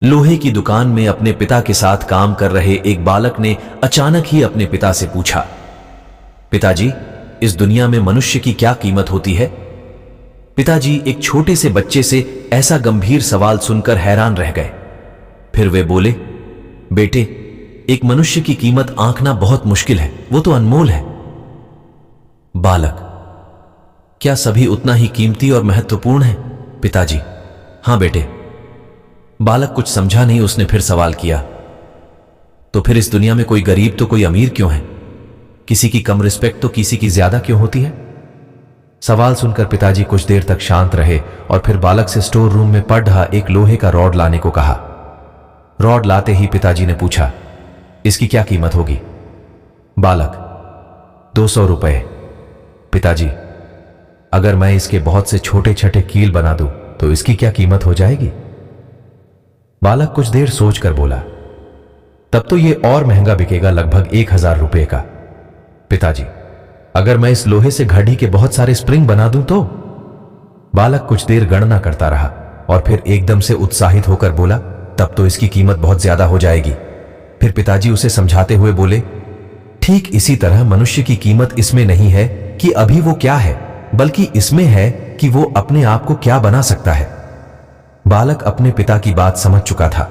लोहे की दुकान में अपने पिता के साथ काम कर रहे एक बालक ने अचानक ही अपने पिता से पूछा, पिताजी, इस दुनिया में मनुष्य की क्या कीमत होती है? पिताजी एक छोटे से बच्चे से ऐसा गंभीर सवाल सुनकर हैरान रह गए। फिर वे बोले, बेटे, एक मनुष्य की कीमत आंकना बहुत मुश्किल है, वो तो अनमोल है। बालक, क्या सभी उतना ही कीमती और महत्वपूर्ण है? पिताजी, हां बेटे। बालक कुछ समझा नहीं, उसने फिर सवाल किया, तो फिर इस दुनिया में कोई गरीब तो कोई अमीर क्यों है? किसी की कम रिस्पेक्ट तो किसी की ज्यादा क्यों होती है? सवाल सुनकर पिताजी कुछ देर तक शांत रहे और फिर बालक से स्टोर रूम में पड़ रहा एक लोहे का रॉड लाने को कहा। रॉड लाते ही पिताजी ने पूछा, इसकी क्या कीमत होगी? बालक, 200 रुपए। पिताजी, अगर मैं इसके बहुत से छोटे छोटे कील बना दूं तो इसकी क्या कीमत हो जाएगी? बालक कुछ देर सोचकर बोला, तब तो ये और महंगा बिकेगा, लगभग 1000 रुपए का। पिताजी, अगर मैं इस लोहे से घड़ी के बहुत सारे स्प्रिंग बना दूं तो? बालक कुछ देर गणना करता रहा और फिर एकदम से उत्साहित होकर बोला, तब तो इसकी कीमत बहुत ज्यादा हो जाएगी। फिर पिताजी उसे समझाते हुए बोले, ठीक इसी तरह मनुष्य की कीमत इसमें नहीं है कि अभी वो क्या है, बल्कि इसमें है कि वो अपने आप को क्या बना सकता है। बालक अपने पिता की बात समझ चुका था